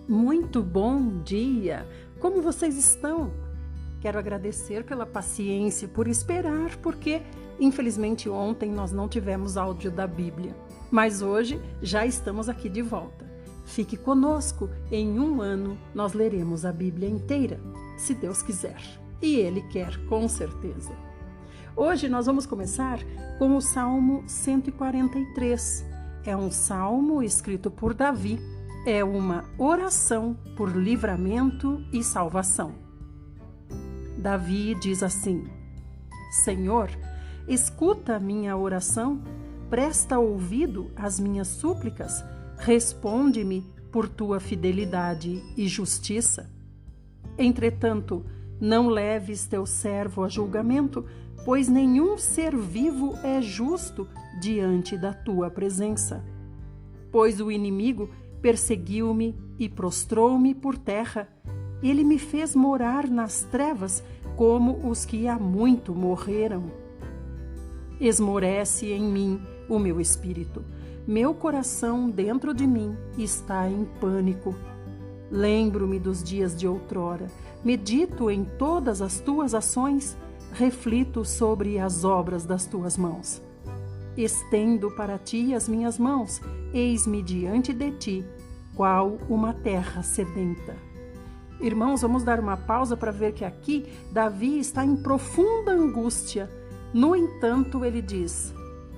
Muito bom dia! Como vocês estão? Quero agradecer pela paciência, por esperar, porque infelizmente ontem nós não tivemos áudio da Bíblia, mas hoje já estamos aqui de volta. Fique conosco, em um ano nós leremos a Bíblia inteira, se Deus quiser, e Ele quer, com certeza. Hoje nós vamos começar com o Salmo 143. É um salmo escrito por Davi. É uma oração por livramento e salvação. Davi diz assim: Senhor, escuta a minha oração, presta ouvido às minhas súplicas, responde-me por tua fidelidade e justiça. Entretanto, não leves teu servo a julgamento, pois nenhum ser vivo é justo diante da tua presença. Pois o inimigo perseguiu-me e prostrou-me por terra. Ele me fez morar nas trevas, como os que há muito morreram. Esmorece em mim o meu espírito. Meu coração dentro de mim está em pânico. Lembro-me dos dias de outrora. Medito em todas as tuas ações. Reflito sobre as obras das tuas mãos. Estendo para ti as minhas mãos, eis-me diante de ti, qual uma terra sedenta. Irmãos, vamos dar uma pausa para ver que aqui Davi está em profunda angústia. No entanto, ele diz: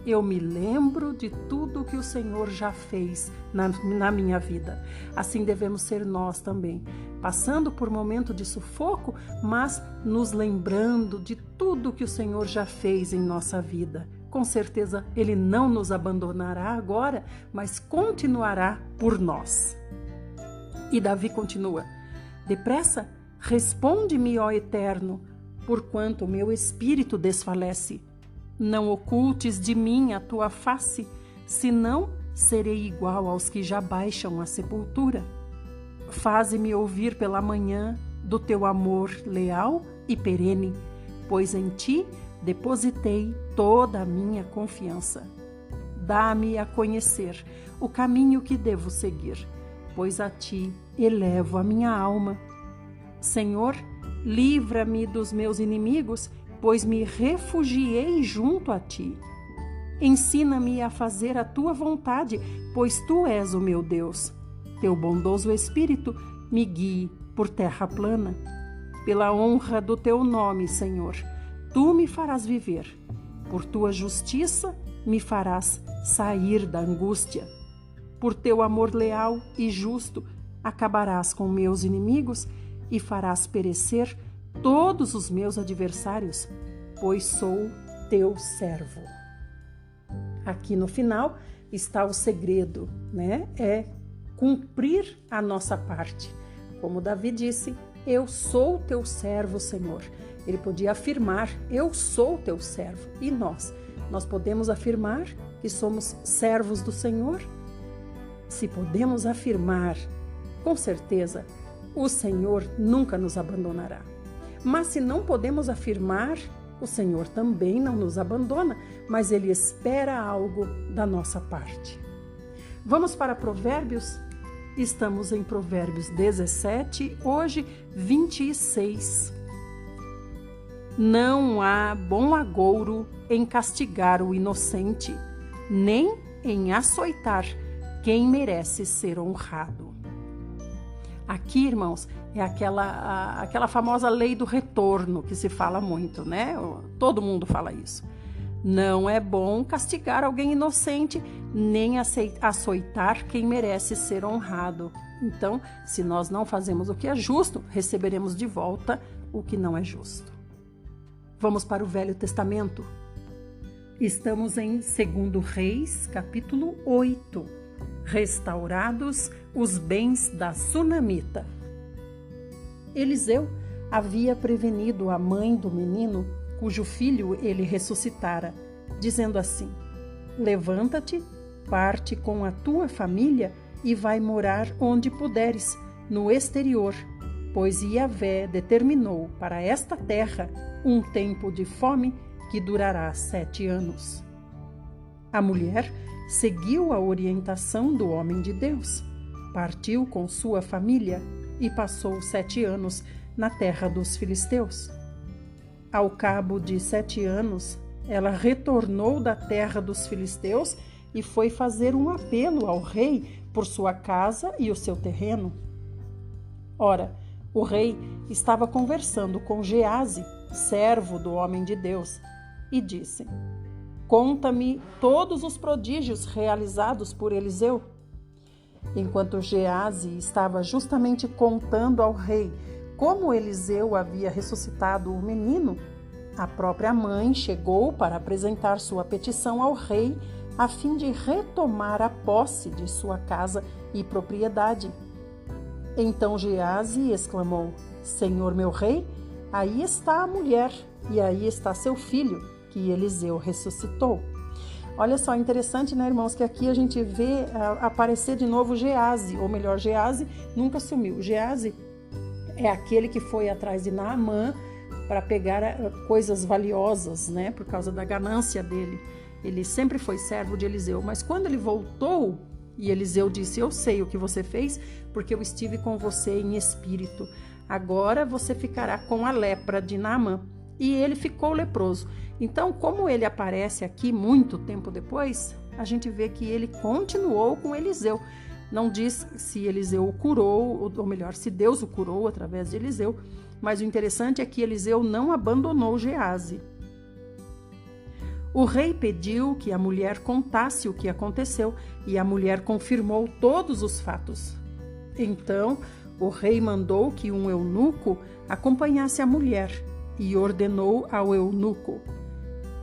eu me lembro de tudo que o Senhor já fez na minha vida. Assim devemos ser nós também, passando por momento de sufoco, mas nos lembrando de tudo que o Senhor já fez em nossa vida. Com certeza Ele não nos abandonará agora, mas continuará por nós. E Davi continua: depressa, responde-me, ó Eterno, porquanto meu espírito desfalece. Não ocultes de mim a tua face, senão serei igual aos que já baixam a sepultura. Faze-me ouvir pela manhã do teu amor leal e perene, pois em ti depositei toda a minha confiança. Dá-me a conhecer o caminho que devo seguir, pois a ti elevo a minha alma. Senhor, livra-me dos meus inimigos, pois me refugiei junto a ti. Ensina-me a fazer a tua vontade, pois tu és o meu Deus. Teu bondoso Espírito me guie por terra plana. Pela honra do teu nome, Senhor, tu me farás viver. Por tua justiça me farás sair da angústia. Por teu amor leal e justo acabarás com meus inimigos e farás perecer todos os meus adversários, pois sou teu servo. Aqui no final está o segredo, né? É cumprir a nossa parte. Como Davi disse: eu sou teu servo, Senhor. Ele podia afirmar: eu sou teu servo. E nós podemos afirmar que somos servos do Senhor? Se podemos afirmar, com certeza, o Senhor nunca nos abandonará. Mas se não podemos afirmar, o Senhor também não nos abandona, mas Ele espera algo da nossa parte. Vamos para Provérbios? Estamos em Provérbios 17, hoje 26. Não há bom agouro em castigar o inocente, nem em açoitar quem merece ser honrado. Aqui, irmãos, é aquela famosa lei do retorno que se fala muito, né? Todo mundo fala isso. Não é bom castigar alguém inocente, nem açoitar quem merece ser honrado. Então, se nós não fazemos o que é justo, receberemos de volta o que não é justo. Vamos para o Velho Testamento. Estamos em 2 Reis, capítulo 8. Restaurados os bens da sunamita. Eliseu havia prevenido a mãe do menino, cujo filho ele ressuscitara, dizendo assim: levanta-te, parte com a tua família e vai morar onde puderes, no exterior, pois Yahvé determinou para esta terra um tempo de fome que durará 7 anos. A mulher seguiu a orientação do homem de Deus. partiu com sua família e passou 7 anos na terra dos filisteus. Ao cabo de 7 anos, ela retornou da terra dos filisteus e foi fazer um apelo ao rei por sua casa e o seu terreno. Ora, o rei estava conversando com Geazi, servo do homem de Deus, e disse: Conta-me todos os prodígios realizados por Eliseu. Enquanto Geazi estava justamente contando ao rei como Eliseu havia ressuscitado o menino, a própria mãe chegou para apresentar sua petição ao rei a fim de retomar a posse de sua casa e propriedade. Então Geazi exclamou: Senhor meu rei, aí está a mulher e aí está seu filho, que Eliseu ressuscitou. Olha só, interessante, né, irmãos, que aqui a gente vê aparecer de novo Geazi, ou melhor, Geazi nunca sumiu. Geazi é aquele que foi atrás de Naamã para pegar coisas valiosas, né, por causa da ganância dele. Ele sempre foi servo de Eliseu, mas quando ele voltou, e Eliseu disse: Eu sei o que você fez, porque eu estive com você em espírito. Agora você ficará com a lepra de Naamã. E ele ficou leproso. Então, como ele aparece aqui muito tempo depois, a gente vê que ele continuou com Eliseu. Não diz se Eliseu o curou, ou melhor, se Deus o curou através de Eliseu, mas o interessante é que Eliseu não abandonou Geazi. O rei pediu que a mulher contasse o que aconteceu e a mulher confirmou todos os fatos. Então, o rei mandou que um eunuco acompanhasse a mulher e ordenou ao eunuco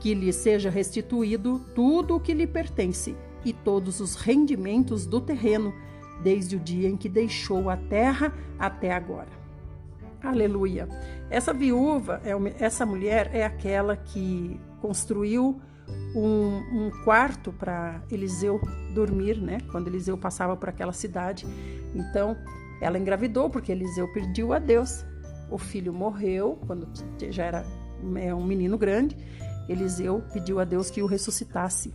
que lhe seja restituído tudo o que lhe pertence e todos os rendimentos do terreno, desde o dia em que deixou a terra até agora. Aleluia! Essa viúva, essa mulher é aquela que construiu um quarto para Eliseu dormir, né? Quando Eliseu passava por aquela cidade. Então, ela engravidou porque Eliseu pediu a Deus. O filho morreu quando já era um menino grande. Eliseu pediu a Deus que o ressuscitasse.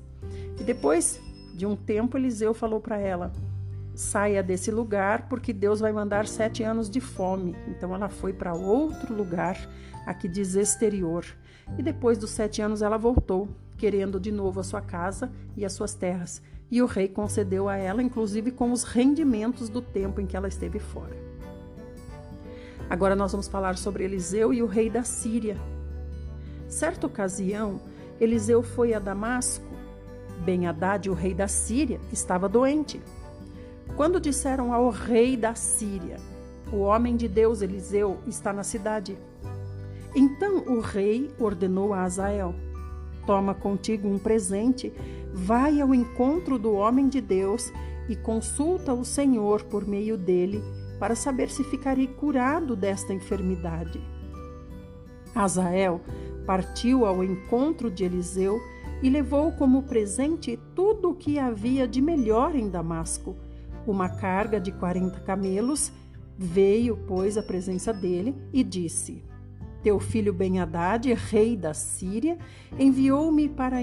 E depois de um tempo, Eliseu falou para ela: saia desse lugar porque Deus vai mandar 7 anos de fome. Então ela foi para outro lugar, aqui diz exterior. E depois dos 7 anos ela voltou, querendo de novo a sua casa e as suas terras. E o rei concedeu a ela, inclusive com os rendimentos do tempo em que ela esteve fora. Agora nós vamos falar sobre Eliseu e o rei da Síria. Certa ocasião, Eliseu foi a Damasco. Ben-Hadad, o rei da Síria, estava doente. Quando disseram ao rei da Síria: o homem de Deus Eliseu está na cidade. Então o rei ordenou a Azael: toma contigo um presente, vai ao encontro do homem de Deus e consulta o Senhor por meio dele para saber se ficarei curado desta enfermidade. Azael partiu ao encontro de Eliseu e levou como presente tudo o que havia de melhor em Damasco, uma carga de 40 camelos. Veio, pois, à presença dele e disse: teu filho Ben-Hadad, rei da Síria, enviou-me para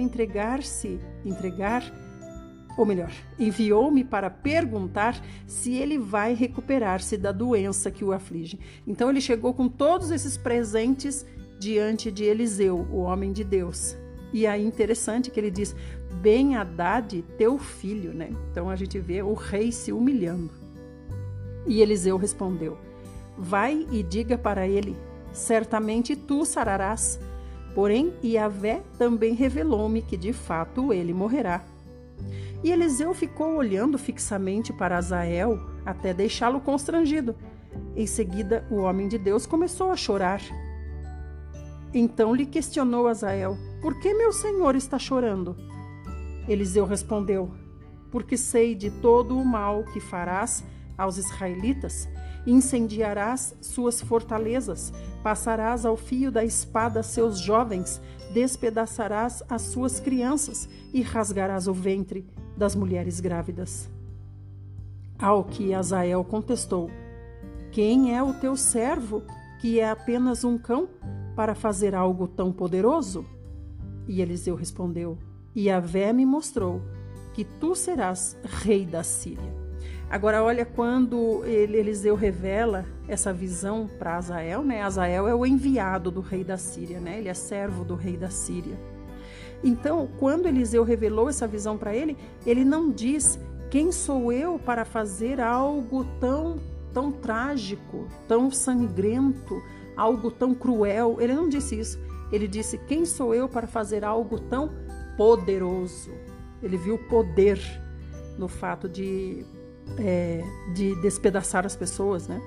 enviou-me para perguntar se ele vai recuperar-se da doença que o aflige. Então ele chegou com todos esses presentes diante de Eliseu, o homem de Deus. E aí interessante que ele diz: Ben-Hadad, teu filho, né? Então a gente vê o rei se humilhando. E Eliseu respondeu: vai e diga para ele, certamente tu sararás. Porém, Yahvé também revelou-me que de fato ele morrerá. E Eliseu ficou olhando fixamente para Azael até deixá-lo constrangido. Em seguida, o homem de Deus começou a chorar. Então lhe questionou Azael: por que meu senhor está chorando? Eliseu respondeu: porque sei de todo o mal que farás aos israelitas, incendiarás suas fortalezas, passarás ao fio da espada seus jovens, despedaçarás as suas crianças e rasgarás o ventre das mulheres grávidas. Ao que Azael contestou: quem é o teu servo, que é apenas um cão, para fazer algo tão poderoso? E Eliseu respondeu: Yahvé me mostrou que tu serás rei da Síria. Agora olha quando Eliseu revela essa visão para Azael, né? Azael é o enviado do rei da Síria, né? Ele é servo do rei da Síria. Então, quando Eliseu revelou essa visão para ele, ele não diz: quem sou eu para fazer algo tão trágico, tão sangrento, algo tão cruel. Ele não disse isso. Ele disse: quem sou eu para fazer algo tão poderoso? Ele viu poder no fato de despedaçar as pessoas, né?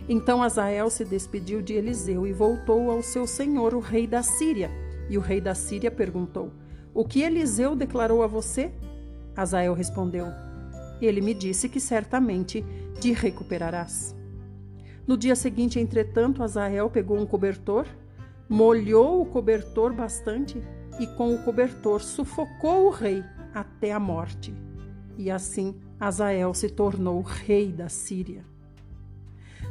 Então Azael se despediu de Eliseu e voltou ao seu senhor, o rei da Síria. E o rei da Síria perguntou: o que Eliseu declarou a você? Azael respondeu: ele me disse que certamente te recuperarás. No dia seguinte, entretanto, Azael pegou um cobertor, molhou o cobertor bastante e com o cobertor sufocou o rei até a morte. E assim Azael se tornou rei da Síria.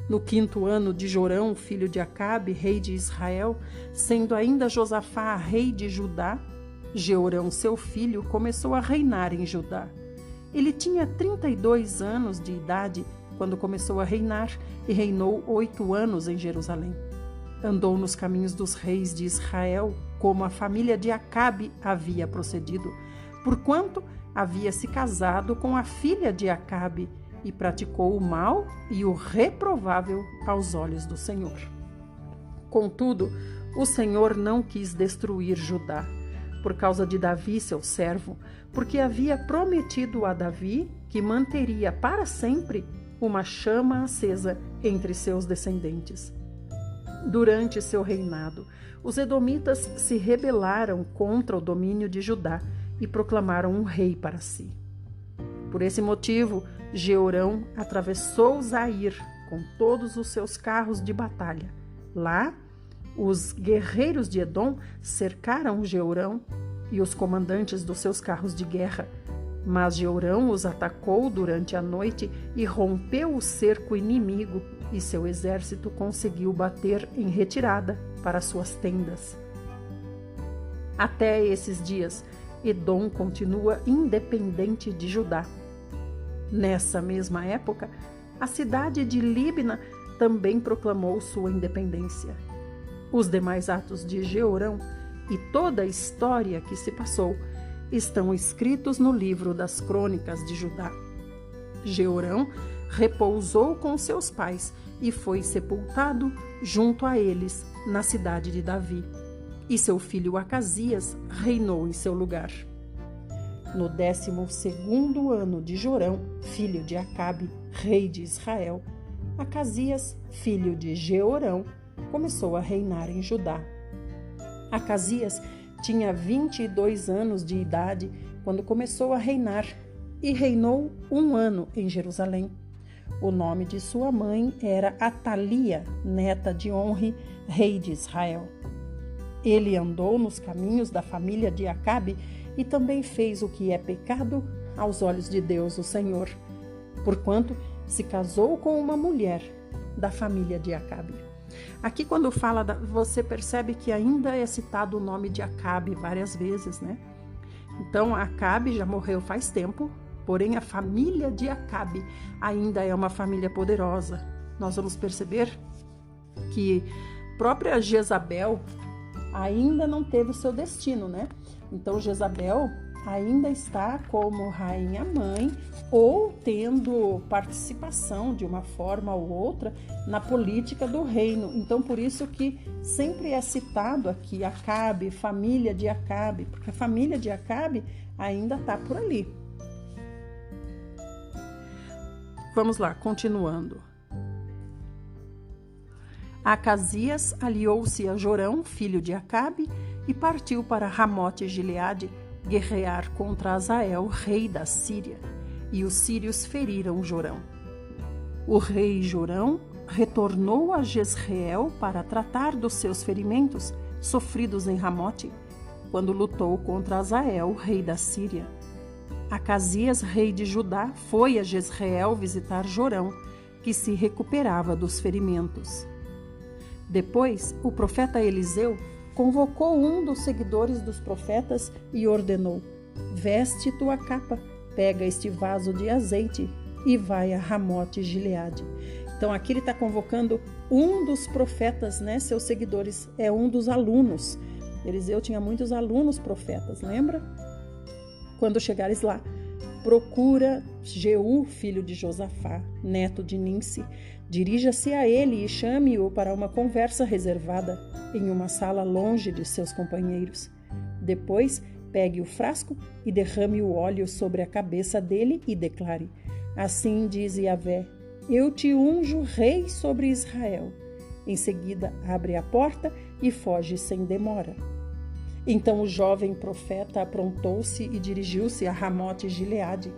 No 5º ano de Jorão, filho de Acabe, rei de Israel, sendo ainda Josafá rei de Judá, Jeorão, seu filho, começou a reinar em Judá. Ele tinha 32 anos de idade quando começou a reinar e reinou 8 anos em Jerusalém. Andou nos caminhos dos reis de Israel, como a família de Acabe havia procedido, porquanto havia se casado com a filha de Acabe e praticou o mal e o reprovável aos olhos do Senhor. Contudo, o Senhor não quis destruir Judá, por causa de Davi, seu servo, porque havia prometido a Davi que manteria para sempre uma chama acesa entre seus descendentes. Durante seu reinado, os edomitas se rebelaram contra o domínio de Judá e proclamaram um rei para si. Por esse motivo, Jeorão atravessou Zair com todos os seus carros de batalha. Lá, os guerreiros de Edom cercaram Jeorão e os comandantes dos seus carros de guerra, mas Jeorão os atacou durante a noite e rompeu o cerco inimigo, e seu exército conseguiu bater em retirada para suas tendas. Até esses dias, Edom continua independente de Judá. Nessa mesma época, a cidade de Líbna também proclamou sua independência. Os demais atos de Jeorão e toda a história que se passou estão escritos no livro das crônicas de Judá. Jeorão repousou com seus pais e foi sepultado junto a eles na cidade de Davi, e seu filho Acasias reinou em seu lugar. No 12º ano de Jorão, filho de Acabe, rei de Israel, Acasias, filho de Jeorão, começou a reinar em Judá. Acasias tinha 22 anos de idade quando começou a reinar e reinou 1 ano em Jerusalém. O nome de sua mãe era Atalia, neta de Onri, rei de Israel. Ele andou nos caminhos da família de Acabe e também fez o que é pecado aos olhos de Deus, o Senhor, porquanto se casou com uma mulher da família de Acabe. Aqui, quando fala, você percebe que ainda é citado o nome de Acabe várias vezes, né? Então, Acabe já morreu faz tempo, porém a família de Acabe ainda é uma família poderosa. Nós vamos perceber que própria Jezabel ainda não teve o seu destino, né? Então, Jezabel ainda está como rainha-mãe ou tendo participação de uma forma ou outra na política do reino. Então, por isso que sempre é citado aqui Acabe, família de Acabe, porque a família de Acabe ainda está por ali. Vamos lá, continuando. Acasias aliou-se a Jorão, filho de Acabe, e partiu para Ramote-Gileade guerrear contra Azael, rei da Síria, e os sírios feriram Jorão. O rei Jorão retornou a Jezreel para tratar dos seus ferimentos sofridos em Ramote, quando lutou contra Azael, rei da Síria. Acasias, rei de Judá, foi a Jezreel visitar Jorão, que se recuperava dos ferimentos. Depois, o profeta Eliseu convocou um dos seguidores dos profetas e ordenou: veste tua capa, pega este vaso de azeite e vai a Ramote Gileade. Então aqui ele está convocando um dos profetas, né, seus seguidores, é um dos alunos. Eliseu tinha muitos alunos profetas, lembra? Quando chegares lá, procura Jeú, filho de Josafá, neto de Ninsi. Dirija-se a ele e chame-o para uma conversa reservada em uma sala longe de seus companheiros. Depois, pegue o frasco e derrame o óleo sobre a cabeça dele e declare: assim diz Yahvé, eu te unjo rei sobre Israel. Em seguida, abre a porta e foge sem demora. Então o jovem profeta aprontou-se e dirigiu-se a Ramote Gileade.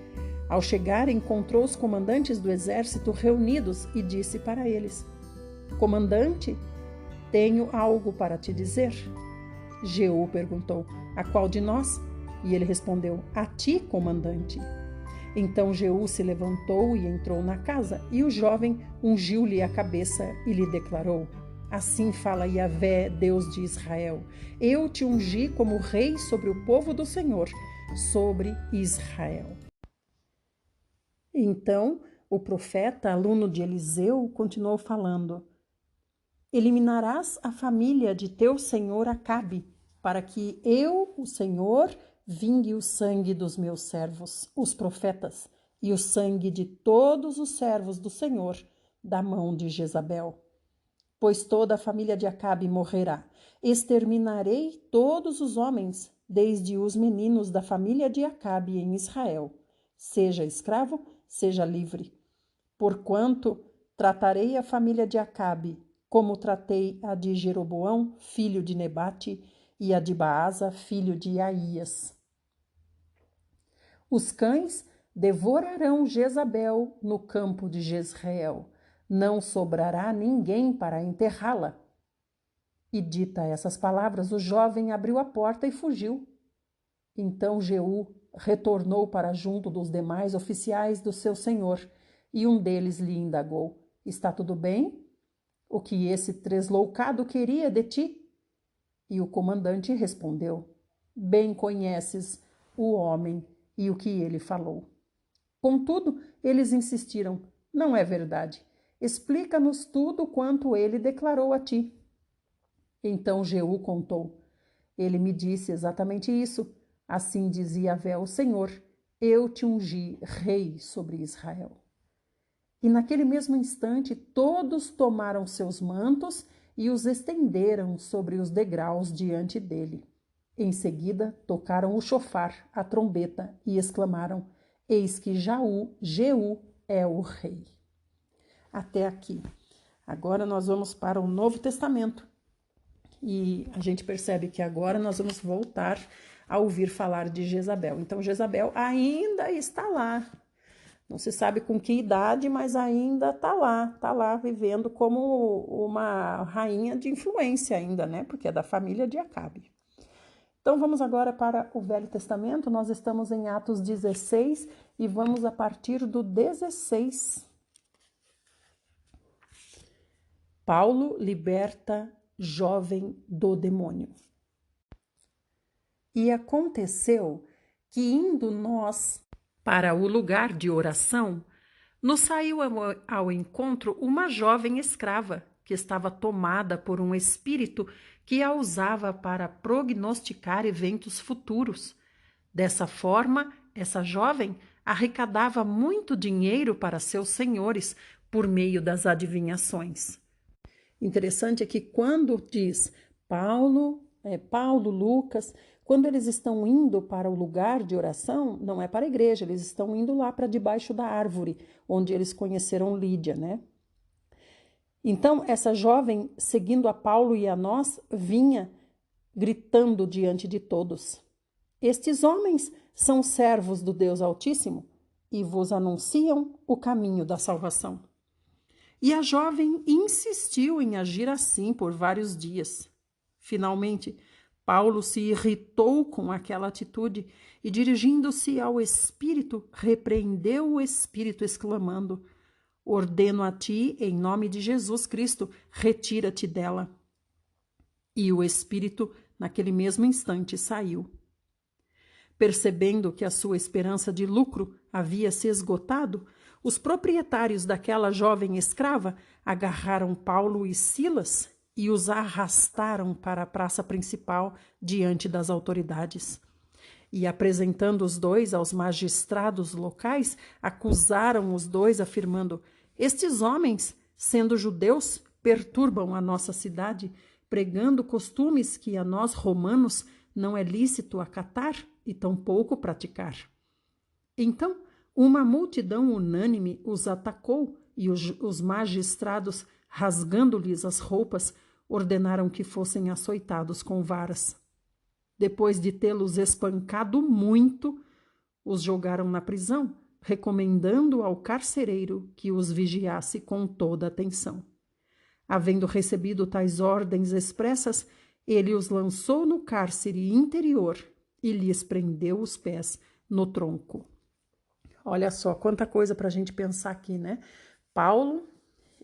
Ao chegar, encontrou os comandantes do exército reunidos e disse para eles: comandante, tenho algo para te dizer. Jeú perguntou: a qual de nós? E ele respondeu: a ti, comandante. Então Jeú se levantou e entrou na casa, e o jovem ungiu-lhe a cabeça e lhe declarou: assim fala Yahvé, Deus de Israel, eu te ungi como rei sobre o povo do Senhor, sobre Israel. Então o profeta, aluno de Eliseu, continuou falando: eliminarás a família de teu senhor Acabe, para que eu, o Senhor, vingue o sangue dos meus servos, os profetas, e o sangue de todos os servos do Senhor, da mão de Jezabel. Pois toda a família de Acabe morrerá. Exterminarei todos os homens, desde os meninos da família de Acabe em Israel, seja escravo, seja livre. Porquanto tratarei a família de Acabe, como tratei a de Jeroboão, filho de Nebate, e a de Baasa, filho de Aías. Os cães devorarão Jezabel no campo de Jezreel. Não sobrará ninguém para enterrá-la. E dita essas palavras, o jovem abriu a porta e fugiu. Então Jeú retornou para junto dos demais oficiais do seu senhor, e um deles lhe indagou: está tudo bem? O que esse tresloucado queria de ti? E o comandante respondeu: bem conheces o homem e o que ele falou. Contudo, eles insistiram: não é verdade. Explica-nos tudo quanto ele declarou a ti. Então Jeú contou: ele me disse exatamente isso. Assim dizia Yahvé, o Senhor: eu te ungi rei sobre Israel. E naquele mesmo instante todos tomaram seus mantos e os estenderam sobre os degraus diante dele. Em seguida tocaram o chofar, a trombeta, e exclamaram: eis que Jeú é o rei. Até aqui. Agora nós vamos para o Novo Testamento. E a gente percebe que agora nós vamos voltar a ouvir falar de Jezabel. Então Jezabel ainda está lá. Não se sabe com que idade, mas ainda está lá vivendo como uma rainha de influência ainda, né? Porque é da família de Acabe. Então vamos agora para o Velho Testamento. Nós estamos em Atos 16 e vamos a partir do 16. Paulo liberta jovem do demônio. E aconteceu que, indo nós para o lugar de oração, nos saiu ao encontro uma jovem escrava que estava tomada por um espírito que a usava para prognosticar eventos futuros. Dessa forma, essa jovem arrecadava muito dinheiro para seus senhores por meio das adivinhações. Interessante é que quando diz Paulo, Lucas, quando eles estão indo para o lugar de oração, não é para a igreja, eles estão indo lá para debaixo da árvore, onde eles conheceram Lídia, né? Então, essa jovem, seguindo a Paulo e a nós, vinha gritando diante de todos: estes homens são servos do Deus Altíssimo e vos anunciam o caminho da salvação. E a jovem insistiu em agir assim por vários dias. Finalmente, Paulo se irritou com aquela atitude e, dirigindo-se ao espírito, repreendeu o espírito, exclamando: ordeno a ti, em nome de Jesus Cristo, retira-te dela. E o espírito, naquele mesmo instante, saiu. Percebendo que a sua esperança de lucro havia se esgotado, os proprietários daquela jovem escrava agarraram Paulo e Silas e os arrastaram para a praça principal diante das autoridades. E apresentando os dois aos magistrados locais, acusaram os dois, afirmando: estes homens, sendo judeus, perturbam a nossa cidade, pregando costumes que a nós romanos não é lícito acatar e tampouco praticar. Então, uma multidão unânime os atacou e os magistrados, rasgando-lhes as roupas, ordenaram que fossem açoitados com varas. Depois de tê-los espancado muito, os jogaram na prisão, recomendando ao carcereiro que os vigiasse com toda atenção. Havendo recebido tais ordens expressas, ele os lançou no cárcere interior e lhes prendeu os pés no tronco. Olha só, quanta coisa para a gente pensar aqui, né? Paulo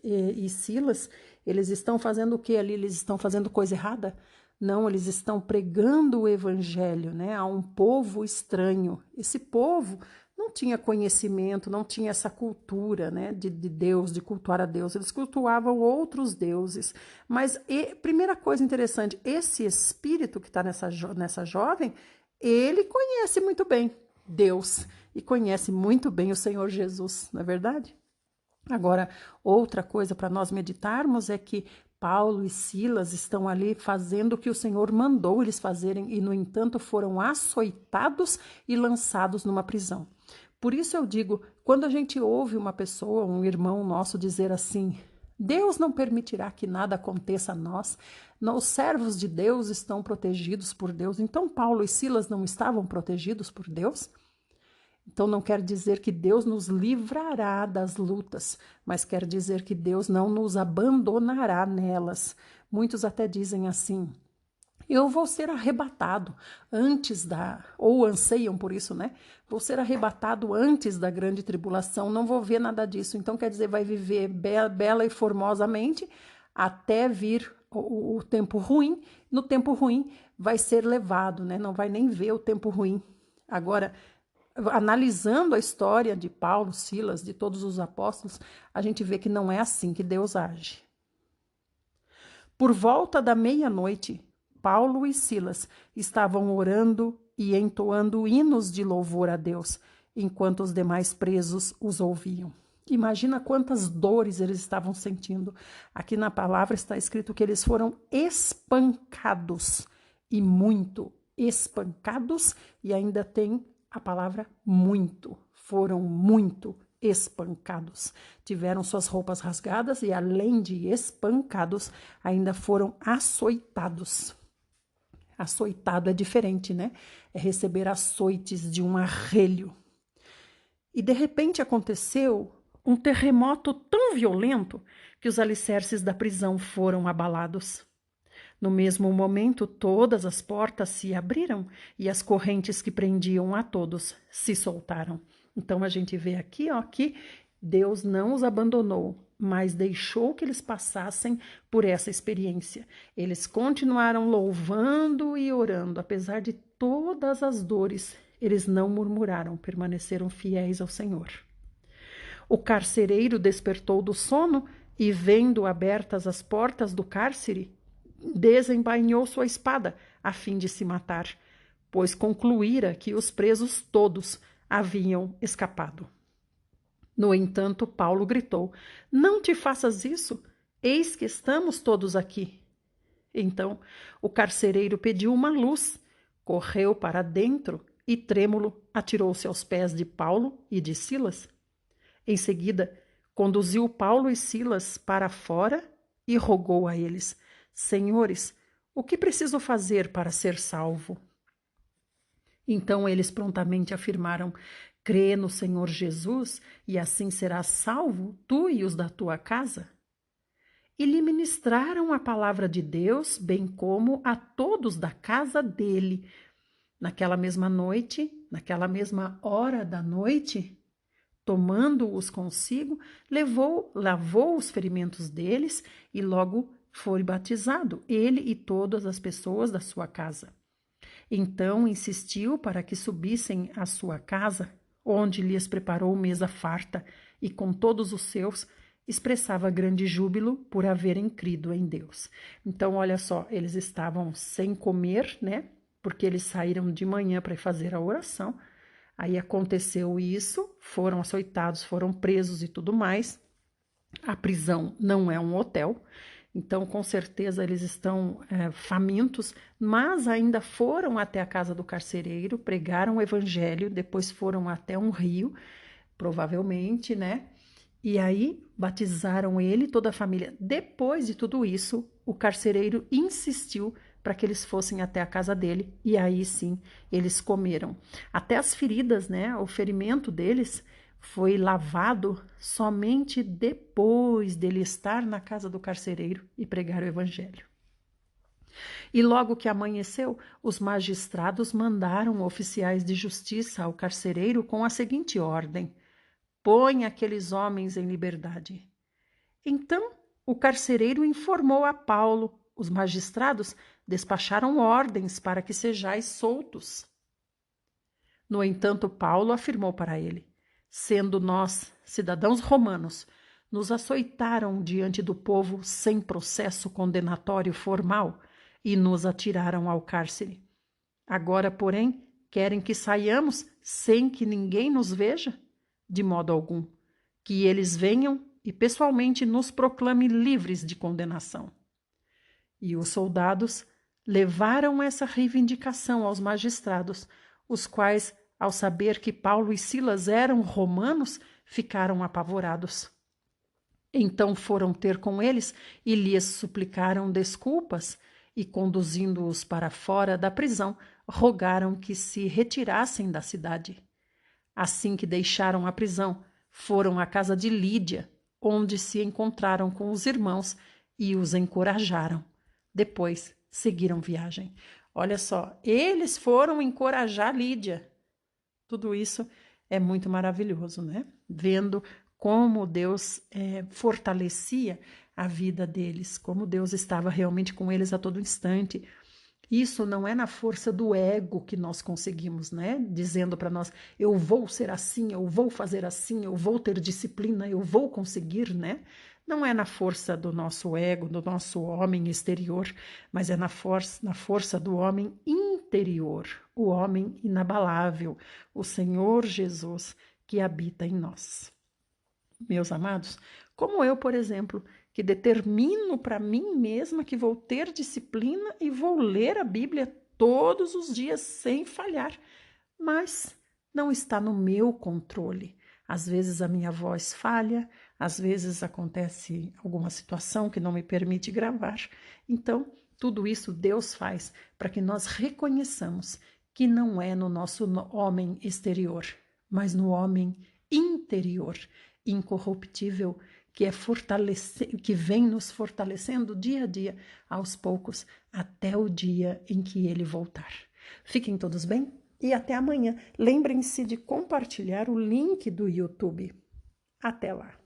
e Silas, eles estão fazendo o que ali? Eles estão fazendo coisa errada? Não, eles estão pregando o evangelho, né, a um povo estranho. Esse povo não tinha conhecimento, não tinha essa cultura, né, de Deus, de cultuar a Deus. Eles cultuavam outros deuses. Mas, primeira coisa interessante, esse espírito que está nessa jovem, ele conhece muito bem Deus e conhece muito bem o Senhor Jesus, não é verdade? Agora, outra coisa para nós meditarmos é que Paulo e Silas estão ali fazendo o que o Senhor mandou eles fazerem e, no entanto, foram açoitados e lançados numa prisão. Por isso eu digo, quando a gente ouve uma pessoa, um irmão nosso dizer assim: Deus não permitirá que nada aconteça a nós, os servos de Deus estão protegidos por Deus. Então Paulo e Silas não estavam protegidos por Deus? Então não quer dizer que Deus nos livrará das lutas, mas quer dizer que Deus não nos abandonará nelas. Muitos até dizem assim: eu vou ser arrebatado antes ou anseiam por isso, né? Vou ser arrebatado antes da grande tribulação, não vou ver nada disso. Então quer dizer, vai viver bela e formosamente até vir o tempo ruim. No tempo ruim vai ser levado, né? Não vai nem ver o tempo ruim. Agora, analisando a história de Paulo, Silas, de todos os apóstolos, a gente vê que não é assim que Deus age. Por volta da meia-noite, Paulo e Silas estavam orando e entoando hinos de louvor a Deus, enquanto os demais presos os ouviam. Imagina quantas dores eles estavam sentindo. Aqui na palavra está escrito que eles foram espancados, e muito espancados, e ainda tem a palavra muito, foram muito espancados. Tiveram suas roupas rasgadas e, além de espancados, ainda foram açoitados. Açoitado é diferente, né? É receber açoites de um arrelho. E, de repente, aconteceu um terremoto tão violento que os alicerces da prisão foram abalados. No mesmo momento, todas as portas se abriram e as correntes que prendiam a todos se soltaram. Então, a gente vê aqui, que Deus não os abandonou, mas deixou que eles passassem por essa experiência. Eles continuaram louvando e orando, apesar de todas as dores. Eles não murmuraram, permaneceram fiéis ao Senhor. O carcereiro despertou do sono e, vendo abertas as portas do cárcere, desembainhou sua espada a fim de se matar, pois concluíra que os presos todos haviam escapado. No entanto, Paulo gritou: não te faças isso, eis que estamos todos aqui. Então o carcereiro pediu uma luz, correu para dentro e, trêmulo, atirou-se aos pés de Paulo e de Silas. Em seguida, conduziu Paulo e Silas para fora e rogou a eles: Senhores, o que preciso fazer para ser salvo? Então eles prontamente afirmaram: crê no Senhor Jesus e assim serás salvo, tu e os da tua casa. E lhe ministraram a palavra de Deus, bem como a todos da casa dele. Naquela mesma noite, naquela mesma hora da noite, tomando-os consigo, lavou os ferimentos deles e logo foi batizado, ele e todas as pessoas da sua casa. Então insistiu para que subissem à sua casa, onde lhes preparou mesa farta, e com todos os seus expressava grande júbilo por haverem crido em Deus. Então, olha só, eles estavam sem comer, né? Porque eles saíram de manhã para fazer a oração. Aí aconteceu isso, foram açoitados, foram presos e tudo mais. A prisão não é um hotel, então com certeza eles estão famintos, mas ainda foram até a casa do carcereiro, pregaram o evangelho, depois foram até um rio, provavelmente, né? E aí batizaram ele e toda a família. Depois de tudo isso, o carcereiro insistiu para que eles fossem até a casa dele, e aí sim eles comeram. Até as feridas, né? O ferimento deles foi lavado somente depois dele estar na casa do carcereiro e pregar o evangelho. E logo que amanheceu, os magistrados mandaram oficiais de justiça ao carcereiro com a seguinte ordem: põe aqueles homens em liberdade. Então, o carcereiro informou a Paulo. Os magistrados despacharam ordens para que sejais soltos. No entanto, Paulo afirmou para ele: sendo nós, cidadãos romanos, nos açoitaram diante do povo sem processo condenatório formal e nos atiraram ao cárcere. Agora, porém, querem que saiamos sem que ninguém nos veja? De modo algum. Que eles venham e pessoalmente nos proclame livres de condenação. E os soldados levaram essa reivindicação aos magistrados, os quais, ao saber que Paulo e Silas eram romanos, ficaram apavorados. Então foram ter com eles e lhes suplicaram desculpas e, conduzindo-os para fora da prisão, rogaram que se retirassem da cidade. Assim que deixaram a prisão, foram à casa de Lídia, onde se encontraram com os irmãos e os encorajaram. Depois seguiram viagem. Olha só, eles foram encorajar Lídia. Tudo isso é muito maravilhoso, né? Vendo como Deus fortalecia a vida deles, como Deus estava realmente com eles a todo instante. Isso não é na força do ego que nós conseguimos, né? Dizendo para nós, eu vou ser assim, eu vou fazer assim, eu vou ter disciplina, eu vou conseguir, né? Não é na força do nosso ego, do nosso homem exterior, mas é na força do homem interior, o homem inabalável, o Senhor Jesus que habita em nós. Meus amados, como eu, por exemplo, que determino para mim mesma que vou ter disciplina e vou ler a Bíblia todos os dias sem falhar, mas não está no meu controle. Às vezes a minha voz falha, às vezes acontece alguma situação que não me permite gravar. Então, tudo isso Deus faz para que nós reconheçamos que não é no nosso homem exterior, mas no homem interior, incorruptível, que vem nos fortalecendo dia a dia, aos poucos, até o dia em que ele voltar. Fiquem todos bem e até amanhã. Lembrem-se de compartilhar o link do YouTube. Até lá!